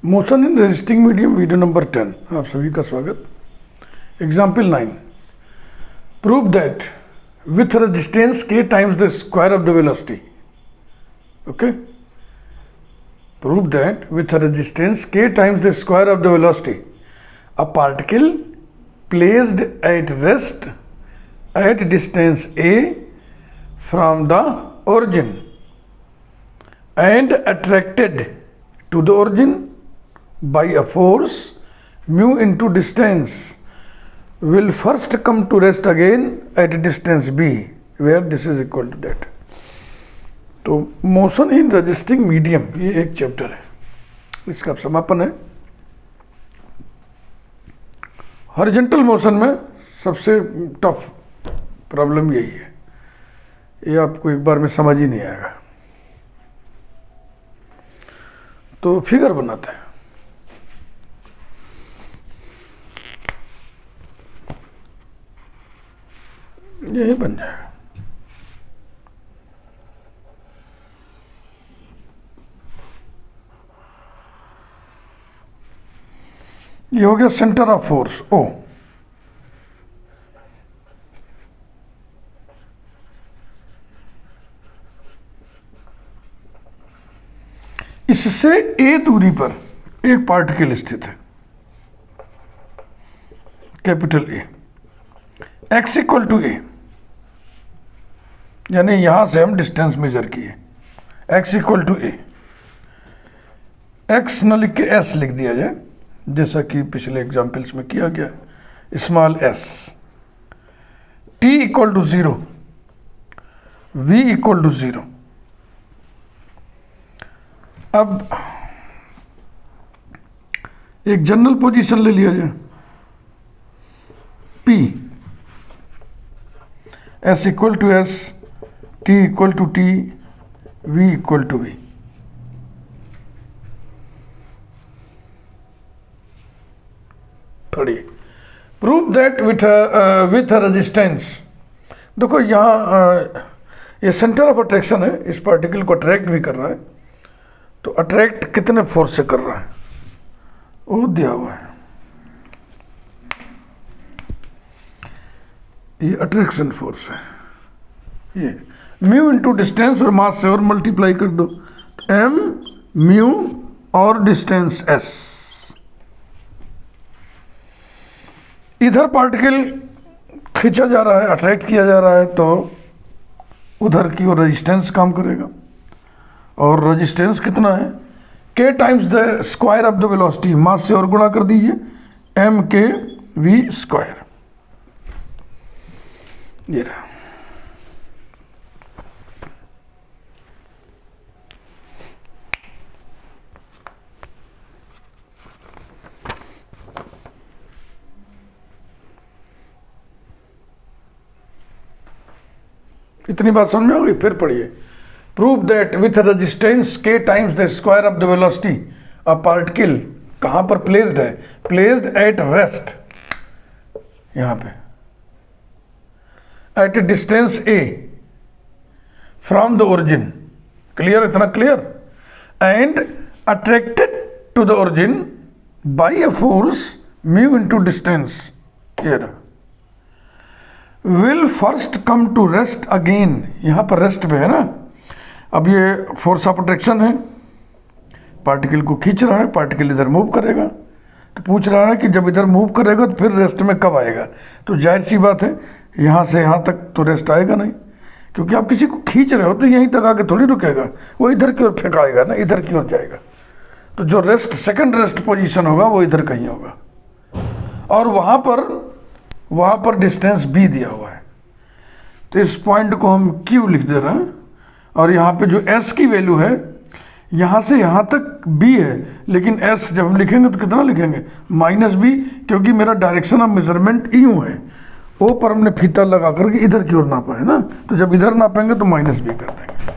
Motion in resisting medium video number 10, आप सभी का स्वागत। Example 9, prove that with resistance k times the square of the velocity. Okay, prove that with resistance k times the square of the velocity a particle placed at rest at distance a from the origin and attracted to the origin by a force mu into distance will first come to rest again at distance b where this is equal to that। तो motion in resisting medium ये एक chapter है, इसका समापन है। Horizontal motion में सबसे tough problem यही है, ये आपको एक बार में समझ ही नहीं आएगा। तो फिगर बनाते हैं। यही बन जाएगा। ये हो गया सेंटर ऑफ फोर्स ओ। इससे ए दूरी पर एक पार्टिकल स्थित है, capital A, X equal to A, यानी यहां से हम डिस्टेंस मेजर किए, X equal to A. X न लिख के एस लिख दिया जाए, जैसा कि पिछले एग्जाम्पल्स में किया गया, small S. T equal to 0, V equal to 0। अब एक जनरल पोजीशन ले लिया जाए, P, S equal to S, T equal to T, V equal to V. पढ़िए, प्रूव दैट विथ रेजिस्टेंस। देखो यहाँ ये सेंटर ऑफ अट्रैक्शन है, इस पार्टिकल को अट्रैक्ट भी कर रहा है। तो अट्रैक्ट कितने फोर्स से कर रहा है वो दिया हुआ है, ये अट्रैक्शन फोर्स है। ये म्यू इंटू डिस्टेंस और मास से और मल्टीप्लाई कर दो, एम म्यू और डिस्टेंस एस। इधर पार्टिकल खींचा जा रहा है, अट्रैक्ट किया जा रहा है, तो उधर की ओर रेजिस्टेंस काम करेगा। और रेजिस्टेंस कितना है, k times the square of the velocity, mass से और गुणा कर दीजिए, एम के वी स्क्वायर। ये रहा। इतनी बात समझ में आ गई? फिर पढ़िए, prove that with resistance k times the square of the velocity a particle, कहां पर प्लेस्ड है, प्लेस्ड एट रेस्ट, यहां पे, at distance a from the origin. Clear? इतना clear? And attracted to the origin by a force mu into distance, here will first come to rest again. यहां पर rest पे है ना। अब ये फोर्स ऑफ अट्रैक्शन है, पार्टिकल को खींच रहा है, पार्टिकल इधर मूव करेगा। तो पूछ रहा है कि जब इधर मूव करेगा तो फिर रेस्ट में कब आएगा। तो जाहिर सी बात है, यहाँ से यहाँ तक तो रेस्ट आएगा नहीं, क्योंकि आप किसी को खींच रहे हो तो यहीं तक आके थोड़ी रुकेगा, वो इधर की ओर फेंकाएगा ना, इधर की ओर जाएगा। तो जो रेस्ट, सेकंड रेस्ट पोजीशन होगा वो इधर कहीं होगा। और वहाँ पर डिस्टेंस b दिया हुआ है, तो इस पॉइंट को हम q लिख दे रहे हैं। और यहाँ पे जो s की वैल्यू है, यहाँ से यहाँ तक b है, लेकिन s जब हम लिखेंगे तो कितना लिखेंगे, -b, क्योंकि मेरा डायरेक्शन ऑफ मेजरमेंट यूँ है। ओ पर हमने फीता लगा करके इधर की ओर नापा है ना, तो जब इधर नापेंगे तो -b कर देंगे।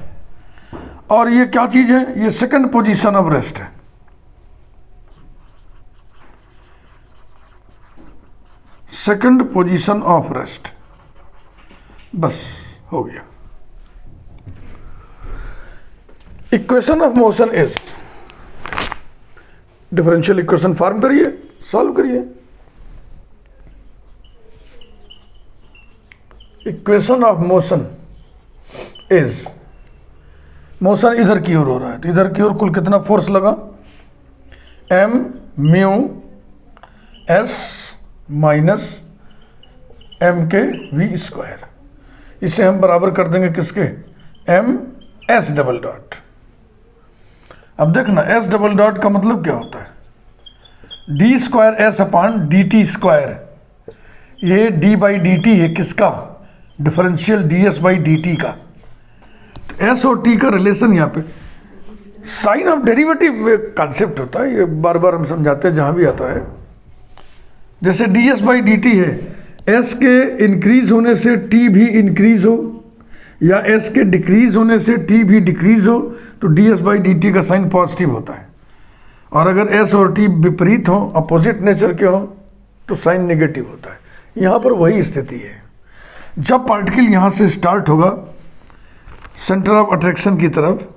और ये क्या चीज़ है, ये सेकंड पोजीशन ऑफ रेस्ट है। सेकंड पोजीशन ऑफ रेस्ट, बस हो गया। Equation of motion is differential equation form करिए, सॉल्व करिए। Equation of motion is, motion इधर की ओर हो रहा है तो इधर की ओर कुल कितना फोर्स लगा, m mu s minus m के v स्क्वायर। इसे हम बराबर कर देंगे किसके, m s डबल डॉट। अब देखना s डबल डॉट का मतलब क्या होता है, d स्क्वायर s अपान डी टी स्क्वायर। ये d बाई डी टी है किसका, differential ds by D T का। तो s और t का रिलेशन यहाँ पे साइन ऑफ डेरिवेटिव कॉन्सेप्ट होता है, ये बार बार हम समझाते हैं जहाँ भी आता है। जैसे ds बाई डी टी है, s के इंक्रीज होने से t भी इंक्रीज हो या s के डिक्रीज होने से t भी डिक्रीज हो तो ds बाई डी टी का साइन पॉजिटिव होता है। और अगर s और t विपरीत हो, अपोजिट नेचर के हो, तो साइन नेगेटिव होता है। यहाँ पर वही स्थिति है। जब पार्टिकल यहाँ से स्टार्ट होगा सेंटर ऑफ अट्रैक्शन की तरफ,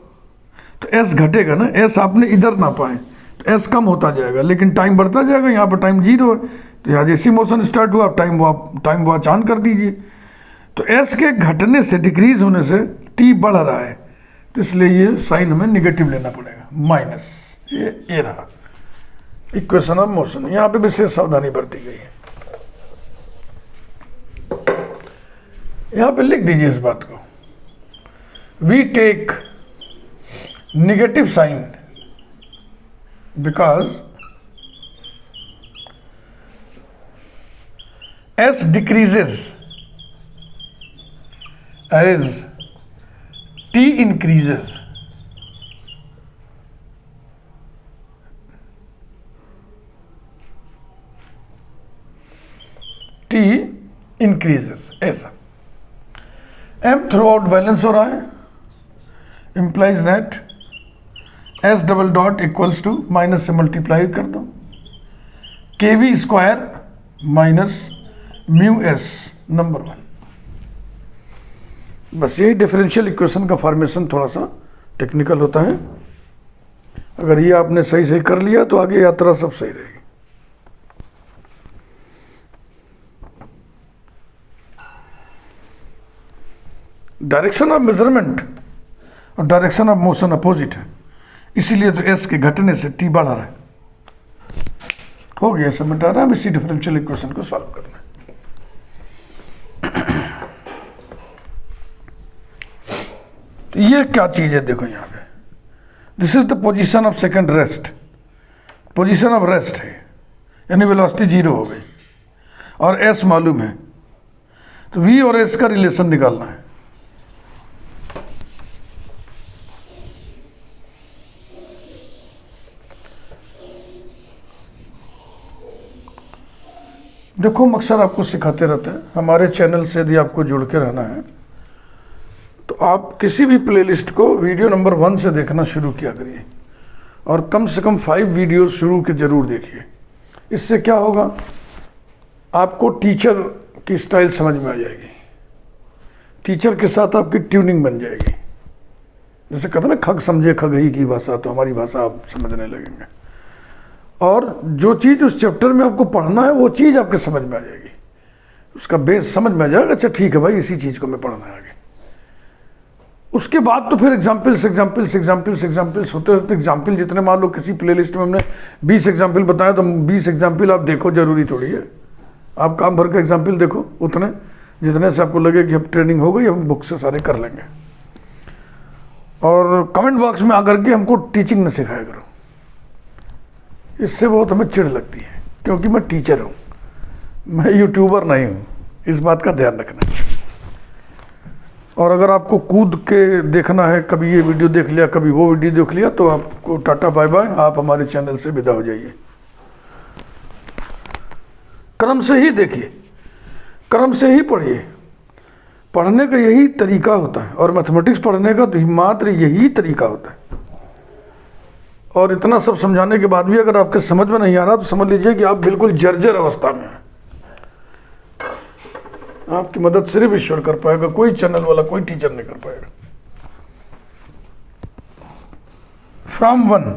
तो s घटेगा ना, s आपने इधर ना पाए तो s कम होता जाएगा, लेकिन टाइम बढ़ता जाएगा। यहाँ पर टाइम 0 है तो यहाँ जैसी मोशन स्टार्ट हुआ टाइम वॉच ऑन कर दीजिए। तो s के घटने से, डिक्रीज होने से t बढ़ रहा है, तो इसलिए ये साइन हमें निगेटिव लेना पड़ेगा, माइनस। ये रहा इक्वेशन ऑफ मोशन। यहाँ पे विशेष सावधानी बरती गई है। यहाँ पे लिख दीजिए इस बात को, we take negative sign because s decreases as t increases। t increases ऐसा। m थ्रू आउट बैलेंस हो रहा है, implies that s double dot equals to, minus से मल्टीप्लाई कर दो, K V square minus mu S number 1। बस यही differential equation का फॉर्मेशन थोड़ा सा टेक्निकल होता है। अगर ये आपने सही सही कर लिया तो आगे यात्रा सब सही रहेगी। डायरेक्शन ऑफ मेजरमेंट और डायरेक्शन ऑफ मोशन अपोजिट है, इसीलिए तो एस के घटने से टी बढ़ रहा है। हो गया समझ आ रहा है। इसी डिफरेंशियल इक्वेशन को सॉल्व करना है। तो ये क्या चीज है, देखो यहाँ पे, this is the position of second rest. Position of rest है, यानी वेलोसिटी 0 हो गई और एस मालूम है, तो वी और एस का रिलेशन निकालना है। देखो मकसद आपको सिखाते रहते हैं। हमारे चैनल से यदि आपको जुड़ के रहना है तो आप किसी भी प्लेलिस्ट को वीडियो नंबर 1 से देखना शुरू किया करिए और कम से कम 5 वीडियोस शुरू के जरूर देखिए। इससे क्या होगा, आपको टीचर की स्टाइल समझ में आ जाएगी, टीचर के साथ आपकी ट्यूनिंग बन जाएगी। जैसे कहते हैं ना, खग समझे खगही की भाषा, तो हमारी भाषा आप समझने लगेंगे। और जो चीज़ उस चैप्टर में आपको पढ़ना है वो चीज़ आपके समझ में आ जाएगी, उसका बेस समझ में आ जाएगा। अच्छा ठीक है भाई, इसी चीज़ को मैं पढ़ना है आगे। उसके बाद तो फिर एग्जाम्पल्स होते होते एग्जाम्पल जितने, मान लो किसी प्लेलिस्ट में हमने 20 एग्जाम्पल बताया तो 20 एग्जाम्पल आप देखो, जरूरी थोड़ी है आप काम भर के एग्जाम्पल देखो, उतने जितने से आपको लगे कि अब ट्रेनिंग हो गई, हम बुक से सारे कर लेंगे। और कमेंट बॉक्स में आकर के हमको टीचिंग न सिखाया करो, इससे बहुत हमें चिढ़ लगती है, क्योंकि मैं टीचर हूँ, मैं यूट्यूबर नहीं हूँ। इस बात का ध्यान रखना। और अगर आपको कूद के देखना है, कभी ये वीडियो देख लिया कभी वो वीडियो देख लिया, तो आपको टाटा बाय बाय, आप हमारे चैनल से विदा हो जाइए। क्रम से ही देखिए, क्रम से ही पढ़िए। पढ़ने का यही तरीका होता है, और मैथमेटिक्स पढ़ने का तो मात्र यही तरीका होता है। और इतना सब समझाने के बाद भी अगर आपके समझ में नहीं आ रहा तो समझ लीजिए कि आप बिल्कुल जर्जर अवस्था में हैं। आपकी मदद सिर्फ ईश्वर कर पाएगा, कोई चैनल वाला, कोई टीचर नहीं कर पाएगा। From 1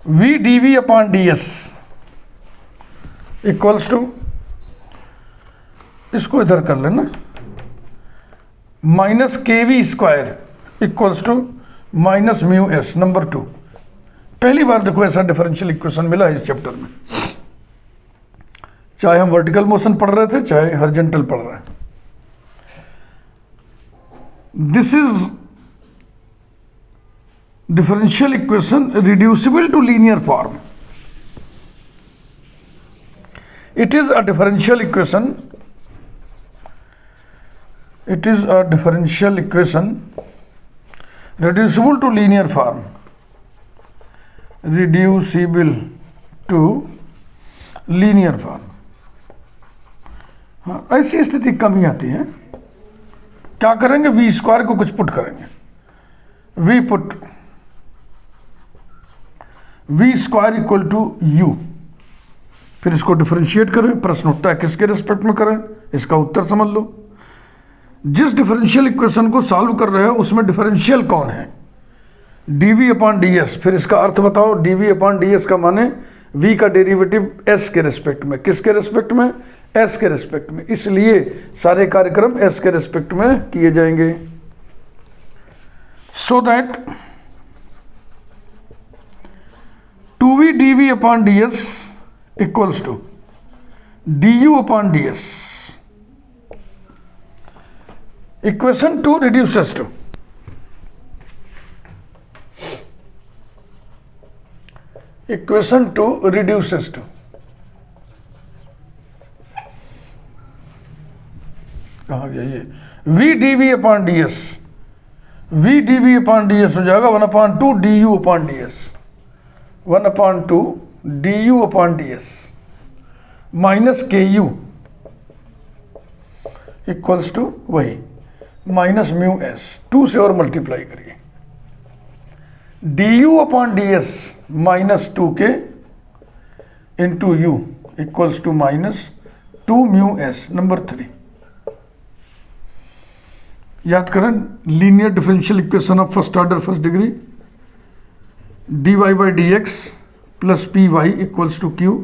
V D V upon D S equals to, इसको इधर कर लेना, minus K V square equals to minus mu S. Number 2, पहली बार देखो ऐसा डिफरेंशियल इक्वेशन मिला है इस चैप्टर में, चाहे हम वर्टिकल मोशन पढ़ रहे थे चाहे हॉरिजॉन्टल पढ़ रहे हैं। This is differential equation reducible to linear form. It is a differential equation. It is a differential equation reducible to linear form. Reducible to linear form. हाँ, ऐसी स्थिति कम ही आती है। क्या करेंगे, वी स्क्वायर को कुछ पुट करेंगे, we put V square equal to U, फिर इसको डिफरेंशिएट करें। प्रश्न उठता है किसके रिस्पेक्ट में करें, इसका उत्तर समझ लो। जिस डिफरेंशियल इक्वेशन को सॉल्व कर रहे हो उसमें डिफरेंशियल कौन है, dv अपॉन डी एस। फिर इसका अर्थ बताओ, dv अपॉन डी एस का माने v का डेरिवेटिव s के रिस्पेक्ट में, किसके रिस्पेक्ट में, s के रिस्पेक्ट में, इसलिए सारे कार्यक्रम s के रिस्पेक्ट में किए जाएंगे। So that 2v dv upon ds equals to du upon ds. Equation 2 reduces to equation 2 reduces to कहाँ गया ये, v dv upon ds, v dv upon ds हो जाएगा 1/2 du upon ds, 1/2 du upon D s minus k u equals to वही minus mu s. 2 से और multiply करिए, d u upon D s minus 2 k into u equals to minus 2 mu S. Number 3, याद करें linear differential equation of first order first degree, dy by dx plus py equals to q,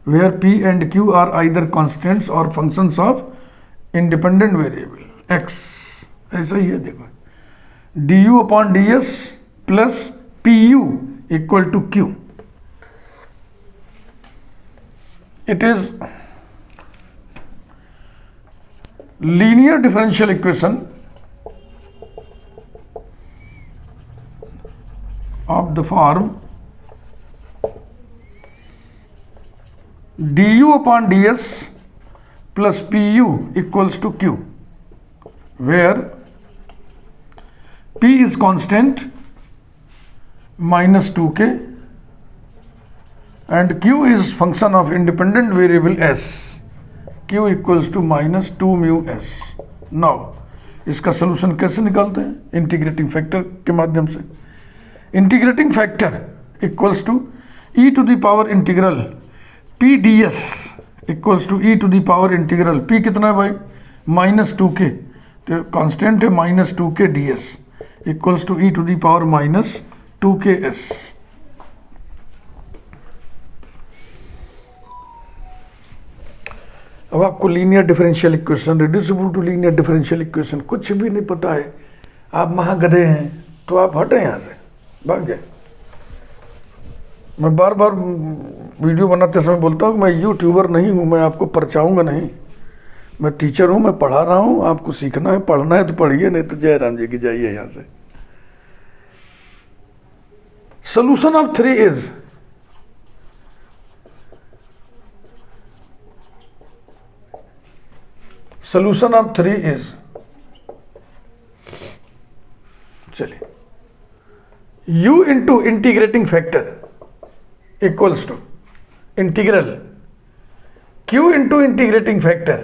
where p and q are either constants or functions of independent variable x। ऐसा ही है, देखो du upon ds plus pu equal to q। It is linear differential equation of the form du upon ds plus pu equals to q, where p is constant minus 2k and q is function of independent variable s, q equals to minus 2 mu s। now इसका solution कैसे निकालते हैं, integrating factor के माध्यम से। Integrating factor equals to e to the power integral p d S equals to e to the power integral p कितना है भाई, माइनस 2k, तो कांस्टेंट है minus 2k d S equals to e to the power minus 2k एस। अब आपको linear differential equation, reducible to linear differential equation कुछ भी नहीं पता है, आप महागधे हैं, तो आप हटें यहाँ से, भाग जाए। मैं बार बार वीडियो बनाते समय बोलता हूँ मैं यूट्यूबर नहीं हूँ, मैं आपको परचाऊँगा नहीं, मैं टीचर हूँ, मैं पढ़ा रहा हूँ, आपको सीखना है, पढ़ना है तो पढ़िए, नहीं तो जय राम जी की जाइए यहाँ से। Solution of 3 is solution of 3 is, चलिए, u into integrating factor equals to integral q into integrating factor,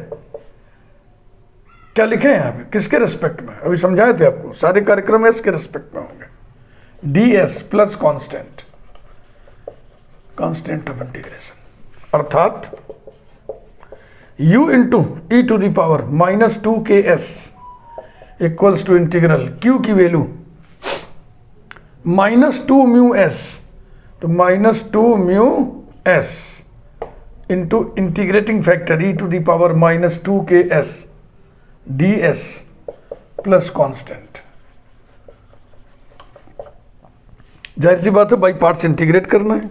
क्या लिखे हैं यहाँ पे, किसके रेस्पेक्ट में, अभी समझाए थे आपको, सारे कार्यक्रम s के रेस्पेक्ट में होंगे, ds plus constant, constant of integration, अर्थात u into e to the power minus 2ks equals to integral q की वैल्यू माइनस 2 म्यू s, तो -2μs into integrating factor e⁻²ks ds plus constant. जाहिर सी बात है by parts integrate करना है।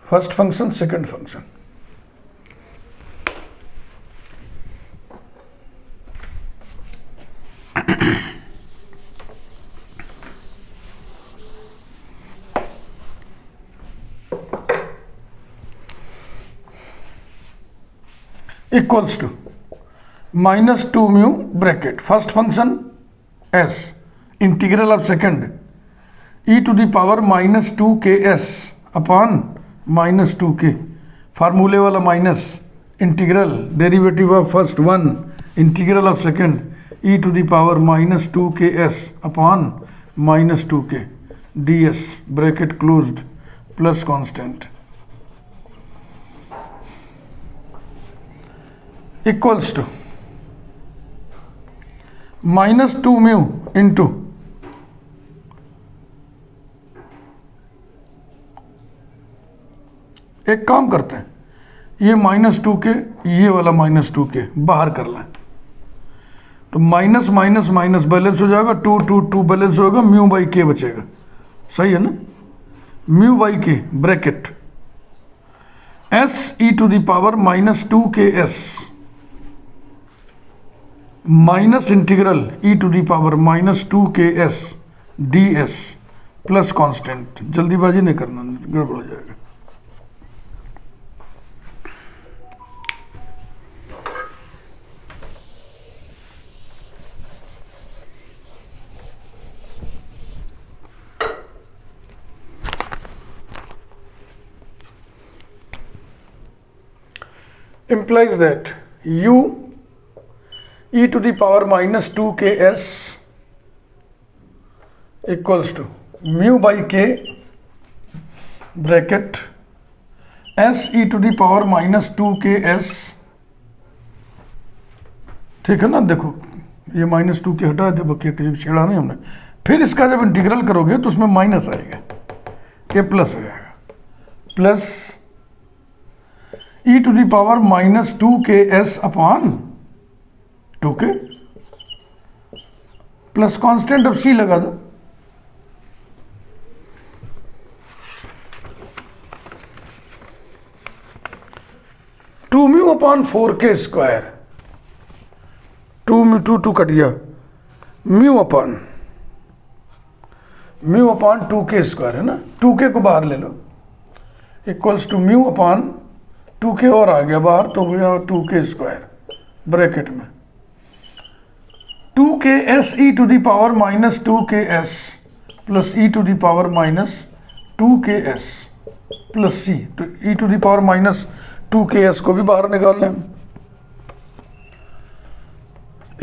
First function second function, equals to -2μ bracket first function s integral of second e⁻²ks upon -2k, फार्मूले वाला minus, integral derivative of first one integral of second e⁻²ks upon -2k ds bracket closed plus constant equals to -2μ into एक काम करते हैं, ये -2k ये वाला -2k बाहर कर लें, तो माइनस माइनस माइनस बैलेंस हो जाएगा, 2 बैलेंस होगा, μ/k बचेगा। सही है ना, μ/k bracket s e⁻²ks minus integral e⁻²ks ds plus constant. जल्दीबाजी नहीं करना, गड़बड़ हो जाएगा। implies that u e⁻²ks equals to μ/k bracket s e⁻²ks, ठीक है ना। देखो ये -2k हटा दे, बाकी किसी छेड़ा नहीं हमने। फिर इसका जब इंटीग्रल करोगे तो उसमें माइनस आएगा, ये प्लस हो जाएगा, plus e⁻²ks upon 2k plus constant, अब c लगा दो, two mu upon 4k square, 2 cut गया, म्यू अपॉन 2k स्क्वायर है ना, 2k को बाहर ले लो, equals to mu upon 2k और आ गया बाहर, तो हो गया 2k स्क्वायर ब्रैकेट में 2ks e⁻²ks plus e⁻²ks plus c, तो e⁻²ks को भी बाहर निकाल लें,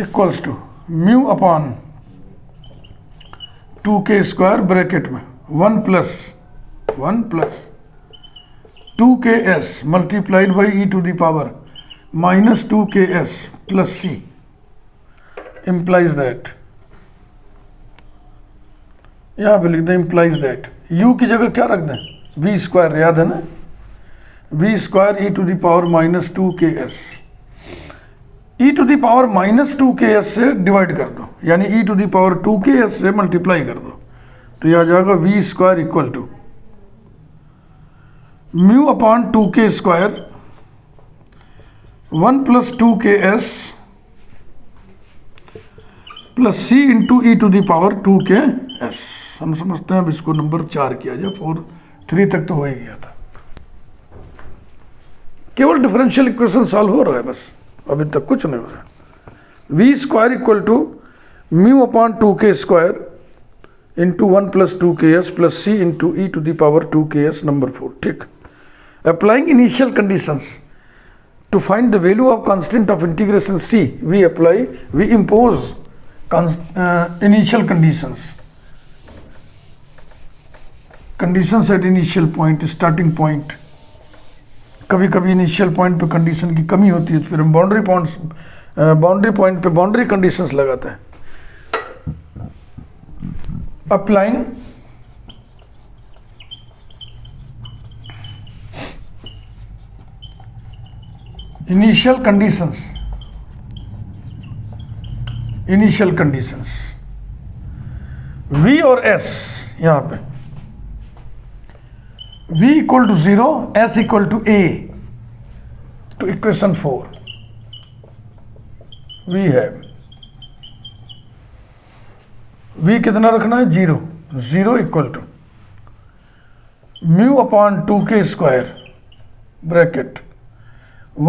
equals to mu upon 2k square bracket में 1 plus 2ks multiplied by e⁻²ks plus c implies that, यहां पे लिख दें implies that, u की जगह क्या रख दें, v², याद है ना, v² e⁻²ks, e⁻²ks से डिवाइड कर दो, यानी e⁻²ks से मल्टीप्लाई कर दो, तो यह आ जाएगा v² equal to mu upon 2k square 1 plus 2ks plus c into e⁻²ks। हम समझते हैं अब इसको नंबर 4 किया जाए, 3 तक तो हो ही गया था, केवल डिफरेंशियल इक्वेशन सॉल्व हो रहा है बस, अभी तक कुछ नहीं हो रहा है। v² equal to mu upon 2k square into 1 plus 2ks plus c into e⁻²ks number 4, ठीक। Applying initial conditions to find the value of constant of integration c, we impose initial conditions at initial point, starting point। कभी कभी initial point पे condition की कमी होती है, तो फिर हम बाउंड्री पॉइंट पे बाउंड्री कंडीशंस लगाते हैं। applying initial conditions V और S यहां पे V equal to 0, S equal to A, तो इक्वेशन 4 V है, V कितना रखना है 0, 0 equal to mu upon 2k square bracket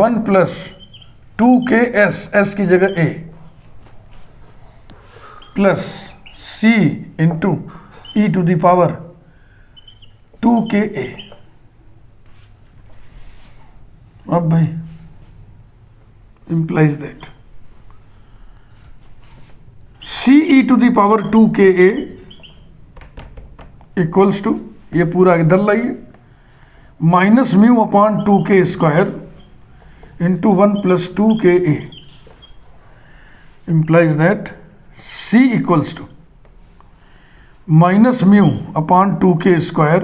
1 plus 2k S की जगह A plus C into e to the power 2ka। अब भाई implies that C e to the power 2ka equals to, ये पूरा इधर लाइए, minus mu upon 2k square into 1 plus 2ka implies that C equals to minus mu upon 2k square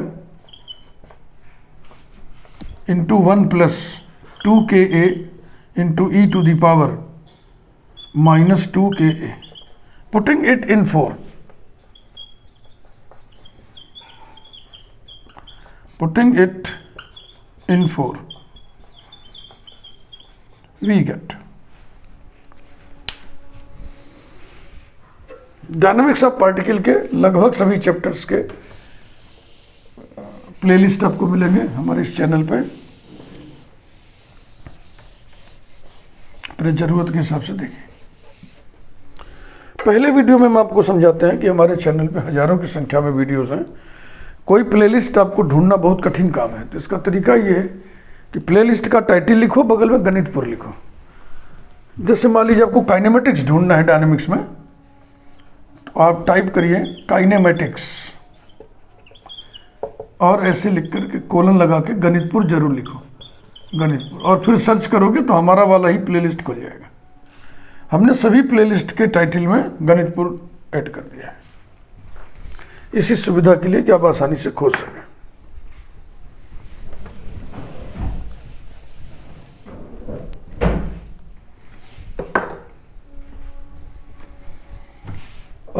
into 1 plus 2ka into e to the power minus 2ka, putting it in 4, putting it in 4 we get dynamics of particle के लगभग सभी chapters के playlist आपको मिलेंगे हमारे इस channel पे, अपने ज़रूरत के हिसाब से देखिए। पहले वीडियो में हम आपको समझाते हैं कि हमारे चैनल पे हज़ारों की संख्या में वीडियोस हैं, कोई प्लेलिस्ट आपको ढूंढना बहुत कठिन काम है। तो इसका तरीका ये है कि प्लेलिस्ट का टाइटल लिखो, बगल में गणितपुर लिखो। जैसे मान लीजिए आपको काइनेमेटिक्स ढूंढना है डायनेमिक्स में, तो आप टाइप करिए काइनेमेटिक्स और ऐसे लिख करके कोलन लगा के गणितपुर जरूर लिखो, गणितपुर, और फिर सर्च करोगे तो हमारा वाला ही प्लेलिस्ट खुल जाएगा। हमने सभी प्लेलिस्ट के टाइटल में गणितपुर ऐड कर दिया है, इसी सुविधा के लिए कि आप आसानी से खोज सकें।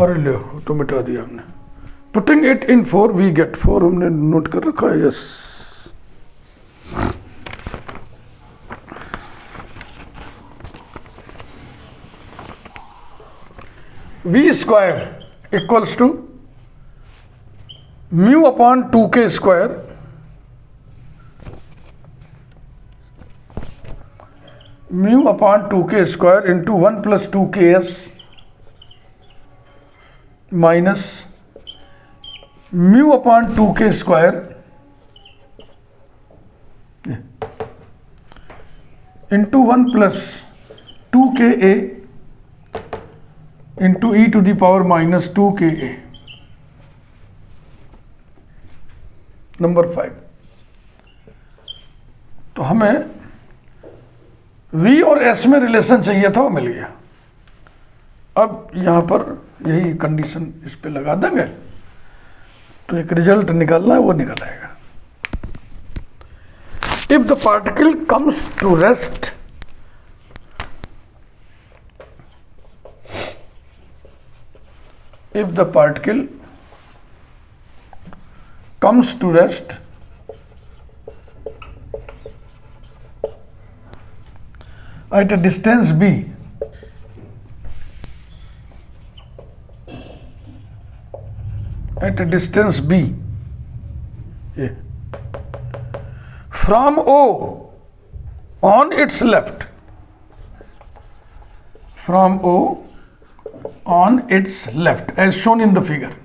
और लो तो मिटा दिया हमने। Putting it in 4 we get 4 हमने नोट कर रखा है, yes. v square equals to mu upon 2k square into 1 plus 2ks minus mu upon 2k square into 1 plus 2ka into e to the power minus 2ka। Number 5, तो हमें V और S में relation चाहिए था, वो मिल गया। अब यहां पर यही कंडीशन इस पे लगा देंगे तो एक रिजल्ट निकालना है, वो निकल आएगा। If the particle comes to rest at a distance b, from O on its left, as shown in the figure.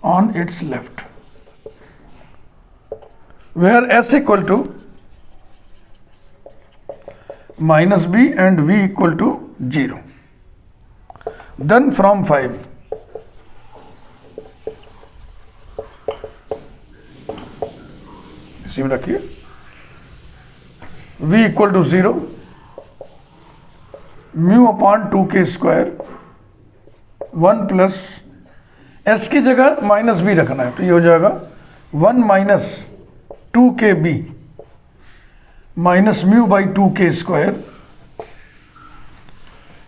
On its left, where S equal to minus b and v equal to 0. Then from 5, इसी में रखिए, v equal to 0, mu upon 2k square 1 plus S की जगह minus B रखना है, तो ये हो जाएगा 1 minus 2kb minus mu by 2k square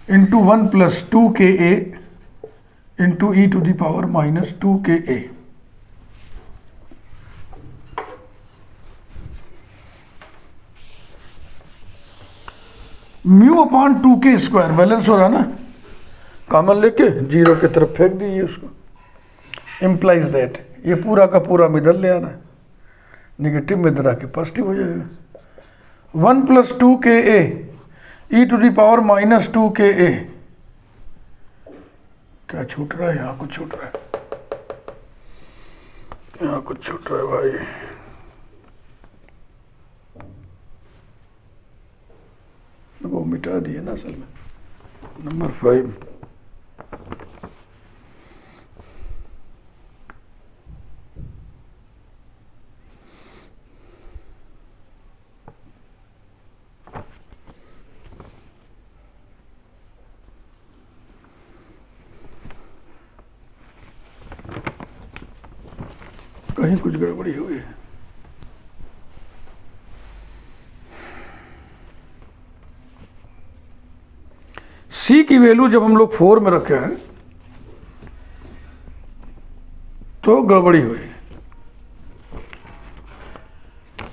into 1 plus 2ka into e to the power minus 2ka। Mu upon 2k square balance हो रहा है ना, कॉमन लेके जीरो की तरफ फेंक दीजिए उसको। इम्प्लाइज दैट ये पूरा का पूरा इधर ले आना है, निगेटिव में इधर आके पॉजिटिव हो जाएगा। 1 plus 2ka e to the power minus 2ka। क्या छूट रहा है? यहाँ कुछ छूट रहा है, यहाँ कुछ छूट रहा है भाई। वो मिटा दिए ना असल में, नंबर 5। कहीं कुछ गड़बड़ी हुई है। सी की वैल्यू जब हम लोग 4 में रखे हैं तो गड़बड़ी हुई।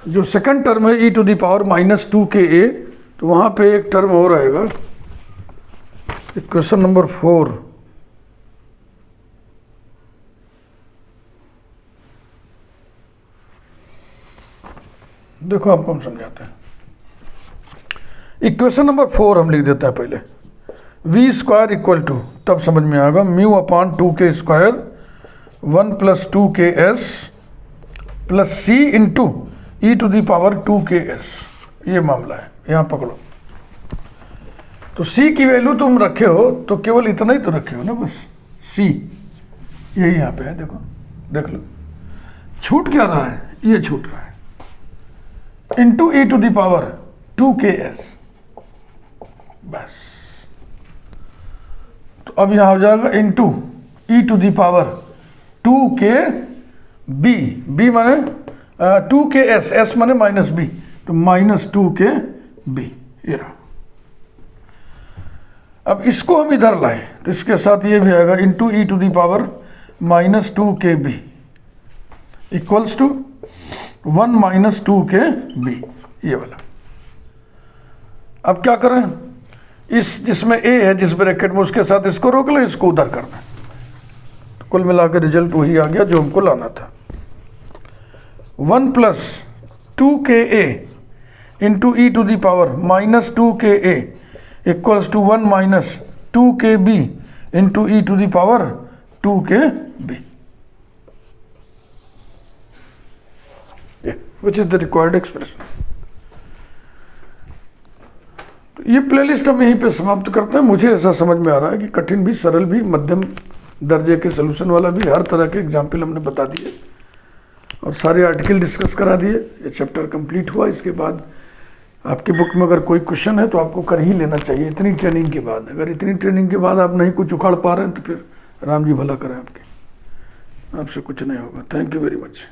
जो सेकंड टर्म है e to the power minus 2ka, तो वहां पे एक टर्म और आएगा, क्वेश्चन नंबर 4। देखो आपको हम समझाते हैं। इक्वेशन नंबर 4 हम लिख देते हैं पहले, वी स्क्वायर इक्वल टू, तब समझ में आएगा, mu upon 2k square 1 plus 2ks plus c into e to the power 2ks। ये मामला है, यहाँ पकड़ो। तो सी की वैल्यू तुम रखे हो तो केवल इतना ही तो रखे हो ना, बस सी यही यहाँ पे है। देखो देख लो, छूट क्या रहा है? ये छूट रहा है, into e to the power 2ks, बस। तो अब यहां हो जाएगा into e to the power 2kb, b माने 2ks, s माने माइनस b, तो माइनस 2kb। ये रहा। अब इसको हम इधर लाए तो इसके साथ ये भी आएगा, into e to the power minus 2kb equals to 1 minus 2kb, ये वाला। अब क्या करें? इस जिसमें a है, जिस ब्रैकेट में, उसके साथ इसको रोक लें, इसको उधर करना है। तो कुल मिलाकर रिजल्ट वही आ गया जो हमको लाना था। 1 plus 2ka into e to the power minus 2ka equals to 1 minus 2kb into e to the power 2kb, which is the required expression। तो ये प्लेलिस्ट हम यहीं पे समाप्त करते हैं। मुझे ऐसा समझ में आ रहा है कि कठिन भी, सरल भी, मध्यम दर्जे के सोल्यूशन वाला भी, हर तरह के एग्जाम्पल हमने बता दिए और सारे आर्टिकल डिस्कस करा दिए। ये चैप्टर कंप्लीट हुआ। इसके बाद आपकी बुक में अगर कोई क्वेश्चन है तो आपको कर ही लेना चाहिए इतनी ट्रेनिंग के बाद। अगर इतनी ट्रेनिंग के बाद आप नहीं कुछ उखाड़ पा रहे हैं तो फिर राम जी भला करें आपके, आपसे कुछ नहीं होगा। Thank you very much.